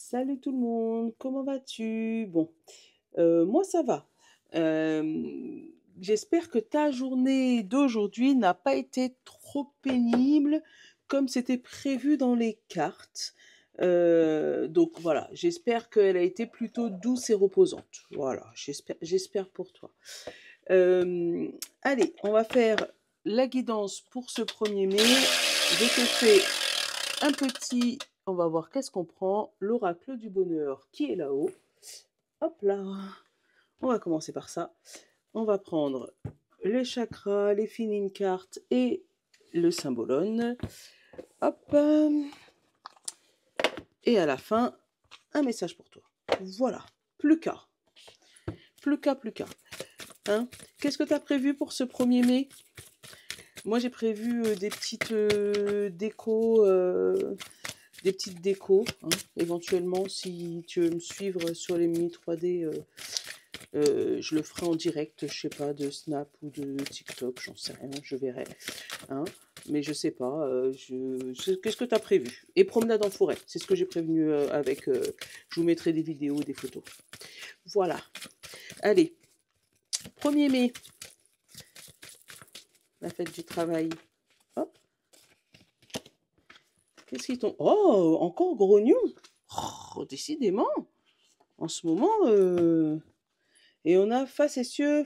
Salut tout le monde, comment vas-tu? Bon, moi ça va. J'espère que ta journée d'aujourd'hui n'a pas été trop pénible comme c'était prévu dans les cartes. Donc voilà, j'espère qu'elle a été plutôt douce et reposante. Voilà, j'espère pour toi. Euh, Allez, on va faire la guidance pour ce 1er mai. Je te fais un petit, on va voir qu'est-ce qu'on prend, l'oracle du bonheur qui est là-haut. Hop là, on va commencer par ça. On va prendre les chakras, les feeling cards et le symbolone. Hop, et à la fin, un message pour toi. Voilà, plus qu'à. Plus qu'à. Hein? Qu'est-ce que tu as prévu pour ce 1er mai? Moi, j'ai prévu des petites décos, des petites décos, hein. Éventuellement, si tu veux me suivre sur les mini 3D, je le ferai en direct, je sais pas, de Snap ou de TikTok, j'en sais rien, je verrai. Hein. Mais je sais pas, qu'est-ce que tu as prévu? Et promenade en forêt, c'est ce que j'ai prévenu avec. Je vous mettrai des vidéos, des photos. Voilà. Allez, 1er mai, la fête du travail. Hop. Qu'est-ce qu'ils t'ont... Oh, encore grognon. Oh, décidément, en ce moment... Et on a facétieuse.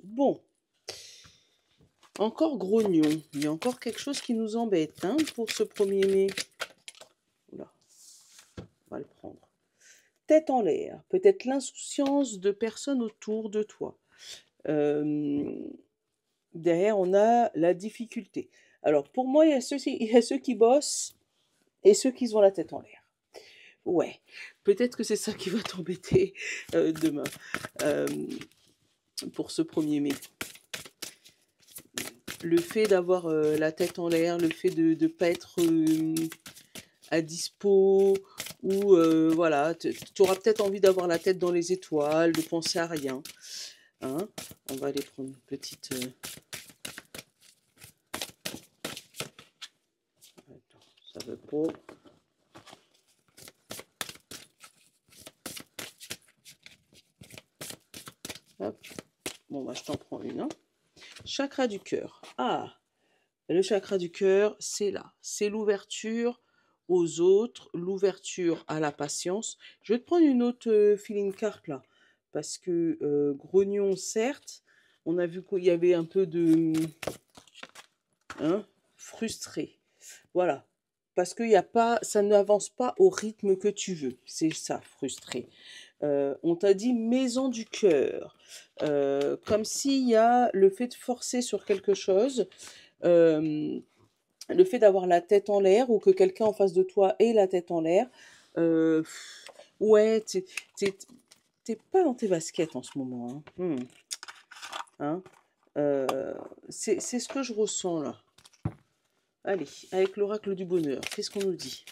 Bon, encore grognon. Il y a encore quelque chose qui nous embête hein, pour ce 1er mai. Oula, on va le prendre. Tête en l'air. Peut-être l'insouciance de personnes autour de toi. Derrière, on a la difficulté. Alors, pour moi, il y a ceux qui bossent et ceux qui ont la tête en l'air. Ouais, peut-être que c'est ça qui va t'embêter demain, pour ce 1er mai. Le fait d'avoir la tête en l'air, le fait de ne pas être à dispo, ou voilà, tu auras peut-être envie d'avoir la tête dans les étoiles, de penser à rien. Hein, on va aller prendre une petite... Attends, ça veut pas... Hop. Bon, bah, je t'en prends une. Hein. Chakra du cœur. Ah, le chakra du cœur, c'est là. C'est l'ouverture aux autres, l'ouverture à la patience. Je vais te prendre une autre feeling card là. Parce que grognon, certes, on a vu qu'il y avait un peu de... Hein, frustré. Voilà. Parce que y a pas, ça n'avance pas au rythme que tu veux. C'est ça, frustré. On t'a dit maison du cœur. Comme s'il y a le fait de forcer sur quelque chose, le fait d'avoir la tête en l'air ou que quelqu'un en face de toi ait la tête en l'air. Ouais, t'es pas dans tes baskets en ce moment. Hein. Hein. C'est ce que je ressens là. Allez, avec l'oracle du bonheur, qu'est-ce qu'on nous dit?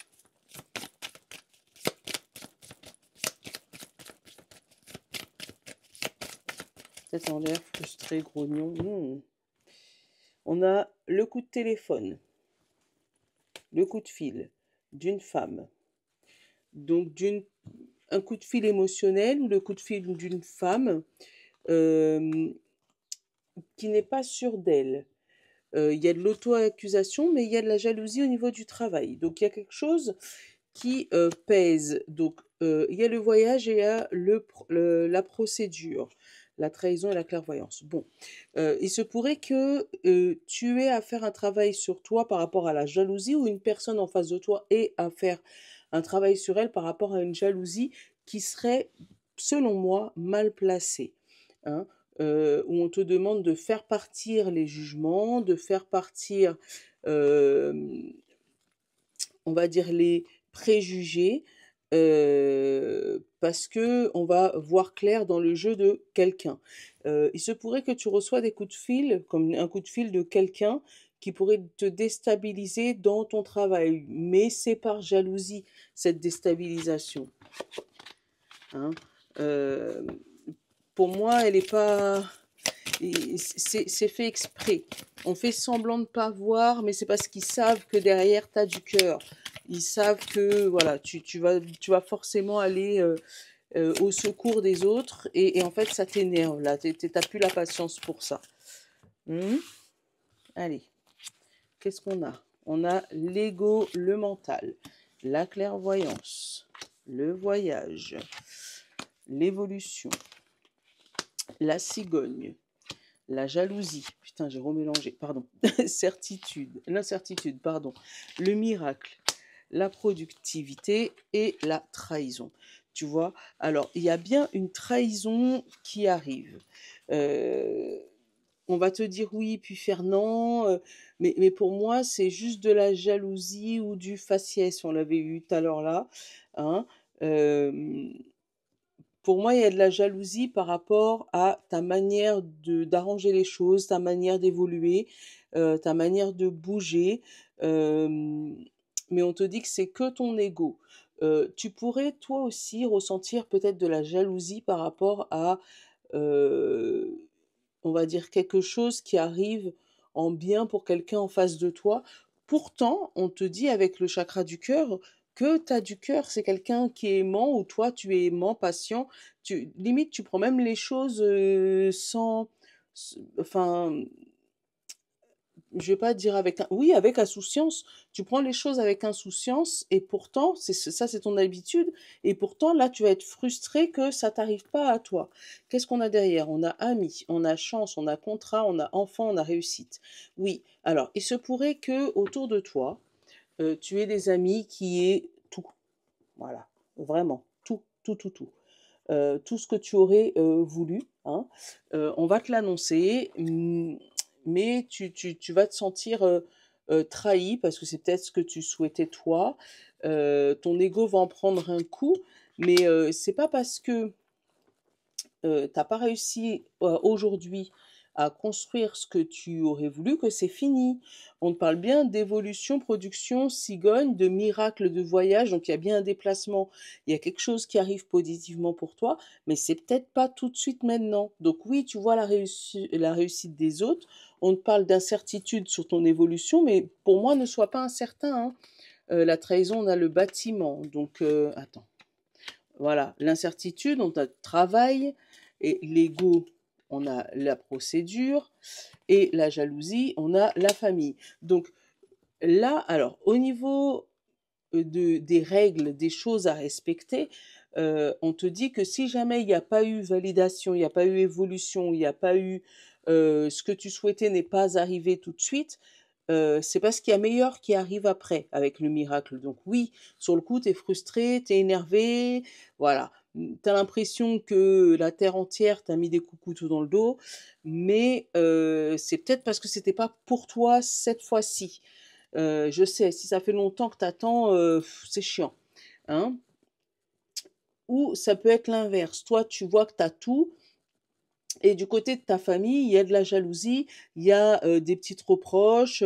Tête en l'air, frustré, grognon. On a le coup de téléphone, le coup de fil d'une femme. Donc un coup de fil émotionnel ou le coup de fil d'une femme qui n'est pas sûre d'elle. Il y a de l'auto-accusation, mais il y a de la jalousie au niveau du travail. Donc il y a quelque chose qui pèse. Donc il y a le voyage et il y a la procédure, la trahison et la clairvoyance. Bon, il se pourrait que tu aies à faire un travail sur toi par rapport à la jalousie ou une personne en face de toi ait à faire un travail sur elle par rapport à une jalousie qui serait, selon moi, mal placée. Hein, où on te demande de faire partir les jugements, de faire partir, on va dire, les préjugés, parce que on va voir clair dans le jeu de quelqu'un. Il se pourrait que tu reçois des coups de fil, comme un coup de fil de quelqu'un qui pourrait te déstabiliser dans ton travail, mais c'est par jalousie, cette déstabilisation. Hein. Pour moi, elle n'est pas... C'est fait exprès. On fait semblant de ne pas voir, mais c'est parce qu'ils savent que derrière, tu as du cœur. Ils savent que voilà, tu vas forcément aller au secours des autres et en fait, ça t'énerve là. T'as plus la patience pour ça. Hmm. Allez, qu'est-ce qu'on a? On a l'ego, le mental, la clairvoyance, le voyage, l'évolution, la cigogne, la jalousie, putain, j'ai remélangé, pardon, certitude, l'incertitude, pardon, le miracle, la productivité et la trahison. Tu vois, alors il y a bien une trahison qui arrive. On va te dire oui, puis faire non, mais pour moi, c'est juste de la jalousie ou du faciès, on l'avait eu tout à l'heure là. Hein. Euh, pour moi, il y a de la jalousie par rapport à ta manière d'arranger les choses, ta manière d'évoluer, ta manière de bouger. euh, mais on te dit que c'est que ton ego. Tu pourrais toi aussi ressentir peut-être de la jalousie par rapport à, euh, on va dire, quelque chose qui arrive en bien pour quelqu'un en face de toi. Pourtant, on te dit avec le chakra du cœur que tu as du cœur, c'est quelqu'un qui est aimant ou toi tu es aimant, patient. Limite, tu prends même les choses sans. Enfin, je vais pas dire avec oui, avec insouciance. Tu prends les choses avec insouciance et pourtant, ça c'est ton habitude et pourtant là tu vas être frustré que ça t'arrive pas à toi. Qu'est-ce qu'on a derrière? On a ami, on a chance, on a contrat, on a enfant, on a réussite. Oui. Alors, il se pourrait que autour de toi, tu aies des amis qui aient tout. Voilà, vraiment tout, tout, tout, tout. Tout ce que tu aurais voulu, hein. On va te l'annoncer, mais tu vas te sentir trahi parce que c'est peut-être ce que tu souhaitais toi. Ton ego va en prendre un coup, mais c'est pas parce que t'as pas réussi aujourd'hui à construire ce que tu aurais voulu que c'est fini. On te parle bien d'évolution, production, cigogne, de miracle de voyage, donc il y a bien un déplacement, il y a quelque chose qui arrive positivement pour toi, mais c'est peut-être pas tout de suite maintenant. Donc oui, tu vois la réussite des autres, on te parle d'incertitude sur ton évolution, mais pour moi, ne sois pas incertain, hein. La trahison, on a le bâtiment, donc attends. Voilà, l'incertitude, on a le travail, et l'ego, on a la procédure, et la jalousie, on a la famille. Donc là, alors, au niveau des règles, des choses à respecter, on te dit que si jamais il n'y a pas eu validation, il n'y a pas eu évolution, il n'y a pas eu ce que tu souhaitais n'est pas arrivé tout de suite, c'est parce qu'il y a meilleur qui arrive après avec le miracle. Donc oui, sur le coup, tu es frustré, tu es énervé, voilà. Tu as l'impression que la terre entière t'a mis des coups de couteau dans le dos, mais c'est peut-être parce que c'était pas pour toi cette fois-ci. Je sais, si ça fait longtemps que t'attends, c'est chiant, hein. Ou ça peut être l'inverse. Toi, tu vois que t'as tout, et du côté de ta famille, il y a de la jalousie, il y a des petites reproches,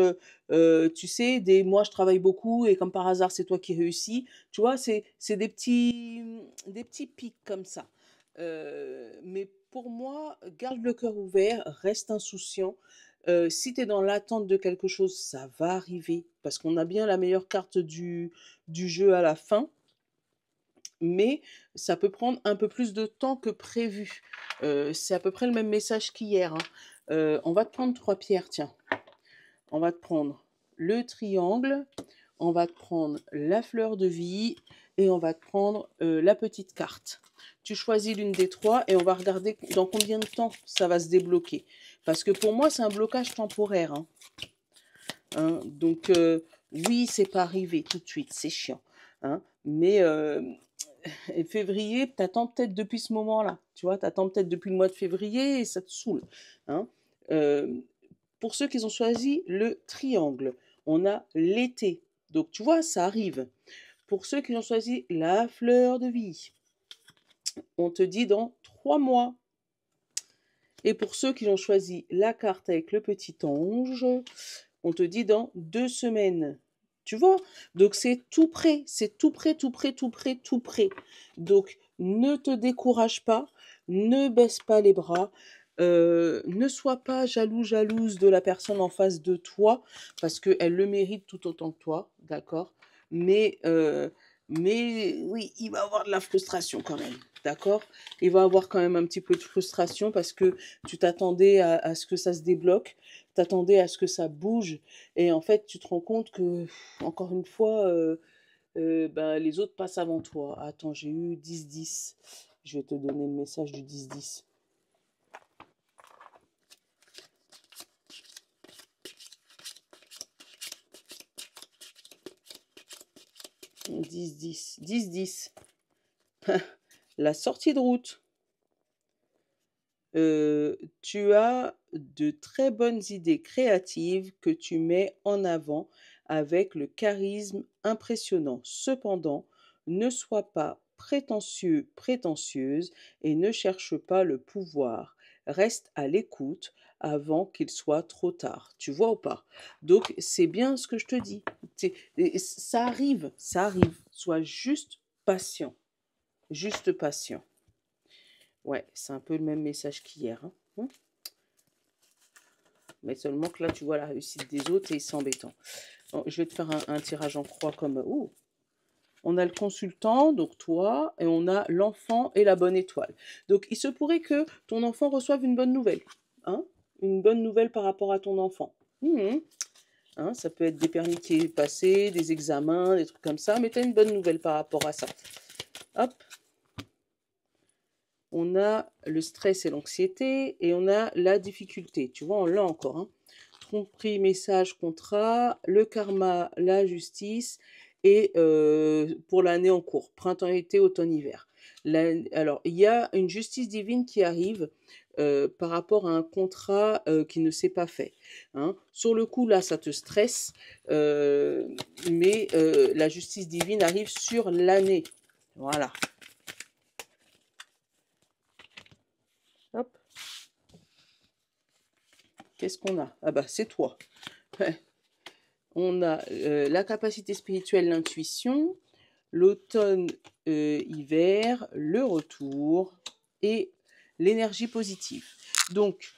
tu sais, moi je travaille beaucoup et comme par hasard c'est toi qui réussis. Tu vois, c'est des petits pics comme ça. Mais pour moi, garde le cœur ouvert, reste insouciant. Si tu es dans l'attente de quelque chose, ça va arriver parce qu'on a bien la meilleure carte du jeu à la fin, mais ça peut prendre un peu plus de temps que prévu. C'est à peu près le même message qu'hier, hein. On va te prendre 3 pierres, tiens. On va te prendre le triangle, on va te prendre la fleur de vie et on va te prendre la petite carte. Tu choisis l'une des trois et on va regarder dans combien de temps ça va se débloquer. Parce que pour moi, c'est un blocage temporaire, hein. Hein, donc, oui, c'est pas arrivé tout de suite, c'est chiant, hein, mais et février, t'attends peut-être depuis ce moment-là, tu vois, t'attends peut-être depuis le mois de février et ça te saoule, hein. Euh, pour ceux qui ont choisi le triangle, on a l'été, donc tu vois, ça arrive. Pour ceux qui ont choisi la fleur de vie, on te dit dans 3 mois. Et pour ceux qui ont choisi la carte avec le petit ange, on te dit dans 2 semaines. Tu vois? Donc c'est tout près, c'est tout près, tout près, tout près, tout près. Donc ne te décourage pas, ne baisse pas les bras, ne sois pas jaloux, jalouse de la personne en face de toi, parce qu'elle le mérite tout autant que toi, d'accord? mais oui, il va avoir de la frustration quand même, d'accord? Il va avoir quand même un petit peu de frustration parce que tu t'attendais à ce que ça se débloque, t'attendais à ce que ça bouge, et en fait, tu te rends compte que, encore une fois, ben, les autres passent avant toi. Attends, j'ai eu 10-10. Je vais te donner le message du 10-10. 10-10. 10-10. La sortie de route. Tu as de très bonnes idées créatives que tu mets en avant avec le charisme impressionnant. Cependant, ne sois pas prétentieux, prétentieuse et ne cherche pas le pouvoir. Reste à l'écoute avant qu'il soit trop tard. Tu vois ou pas? Donc, c'est bien ce que je te dis. Et ça arrive, ça arrive. Sois juste patient. Juste patient. Ouais, c'est un peu le même message qu'hier, hein. Mais seulement que là, tu vois la réussite des autres et c'est embêtant. Bon, je vais te faire un tirage en croix comme... Ouh. On a le consultant, donc toi, et on a l'enfant et la bonne étoile. Donc, il se pourrait que ton enfant reçoive une bonne nouvelle. Hein, une bonne nouvelle par rapport à ton enfant. Hein, ça peut être des permis qui est passé, des examens, des trucs comme ça, mais tu as une bonne nouvelle par rapport à ça. Hop. On a le stress et l'anxiété, et on a la difficulté. Tu vois, on l'a encore. Hein. Tromperie, message, contrat, le karma, la justice, et pour l'année en cours, printemps, été, automne, hiver. Alors, il y a une justice divine qui arrive par rapport à un contrat qui ne s'est pas fait. Hein. Sur le coup, là, ça te stresse, mais la justice divine arrive sur l'année. Voilà. Hop. Qu'est-ce qu'on a? Ah bah, c'est toi. On a la capacité spirituelle, l'intuition, l'automne, hiver, le retour et l'énergie positive. Donc,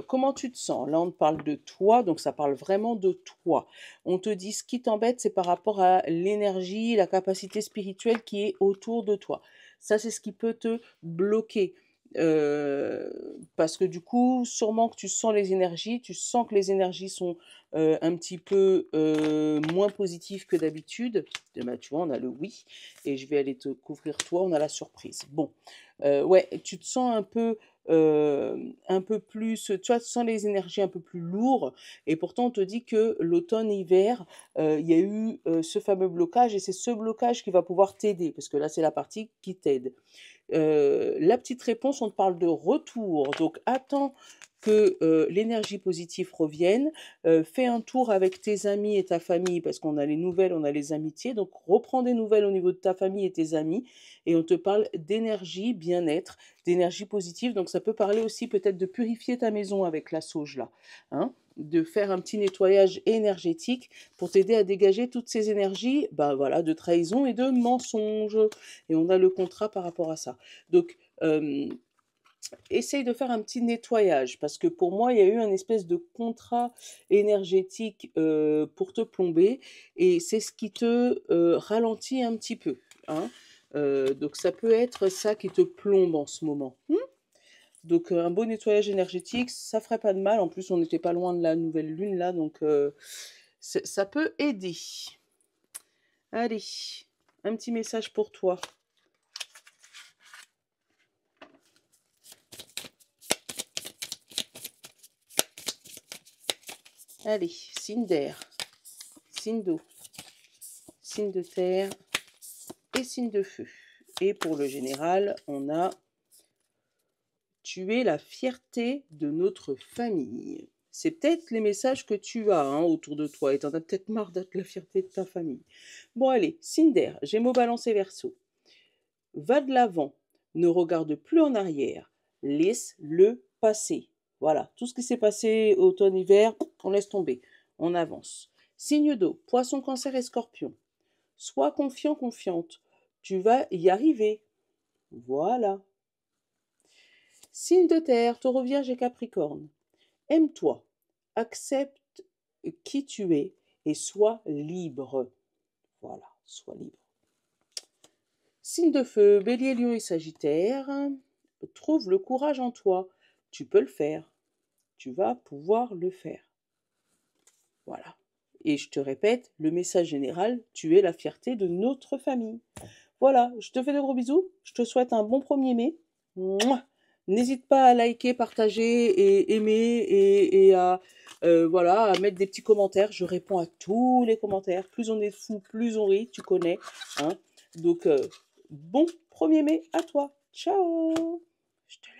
comment tu te sens? Là, on te parle de toi, donc ça parle vraiment de toi. On te dit ce qui t'embête, c'est par rapport à l'énergie, la capacité spirituelle qui est autour de toi. Ça, c'est ce qui peut te bloquer. Euh, Parce que du coup, sûrement que tu sens les énergies, tu sens que les énergies sont un petit peu moins positives que d'habitude. Bah, tu vois, on a le oui, et je vais aller te couvrir toi, on a la surprise. Bon, ouais, tu te sens un peu plus, tu vois, tu sens les énergies un peu plus lourdes, et pourtant on te dit que l'automne-hiver, il y a eu ce fameux blocage, et c'est ce blocage qui va pouvoir t'aider, parce que là c'est la partie qui t'aide. La petite réponse, on te parle de retour. Donc, attends que l'énergie positive revienne. Fais un tour avec tes amis et ta famille, parce qu'on a les nouvelles, on a les amitiés. Donc, reprends des nouvelles au niveau de ta famille et tes amis. Et on te parle d'énergie, bien-être, d'énergie positive. Donc, ça peut parler aussi peut-être de purifier ta maison avec la sauge là. Hein, de faire un petit nettoyage énergétique pour t'aider à dégager toutes ces énergies, ben voilà, de trahison et de mensonge. Et on a le contrat par rapport à ça. Donc, essaye de faire un petit nettoyage, parce que pour moi, il y a eu un espèce de contrat énergétique pour te plomber, et c'est ce qui te ralentit un petit peu. Hein. Donc, ça peut être ça qui te plombe en ce moment. Donc, un beau nettoyage énergétique, ça ferait pas de mal. En plus, on n'était pas loin de la nouvelle lune, là, donc ça peut aider. Allez, un petit message pour toi. Allez, signe d'air, signe d'eau, signe de terre et signe de feu. Et pour le général, on a tu es la fierté de notre famille. C'est peut-être les messages que tu as autour de toi, et t'en as peut-être marre d'être la fierté de ta famille. Bon allez, signe d'air, Gémeaux, Balance et Verseau. Va de l'avant, ne regarde plus en arrière, laisse-le passer. Voilà, tout ce qui s'est passé automne-hiver, on laisse tomber, on avance. Signe d'eau, Poisson, Cancer et Scorpion. Sois confiant, confiante, tu vas y arriver. Voilà. Signe de terre, Taureau, Vierge et Capricorne. Aime-toi, accepte qui tu es et sois libre. Voilà, sois libre. Signe de feu, Bélier, Lion et Sagittaire. Trouve le courage en toi. Tu peux le faire. Tu vas pouvoir le faire. Voilà. Et je te répète, le message général, tu es la fierté de notre famille. Voilà, je te fais de gros bisous. Je te souhaite un bon 1er mai. Mouah. N'hésite pas à liker, partager et aimer et à, voilà, à mettre des petits commentaires. Je réponds à tous les commentaires. Plus on est fou, plus on rit, tu connais. Hein. Donc, bon 1er mai à toi. Ciao. Je te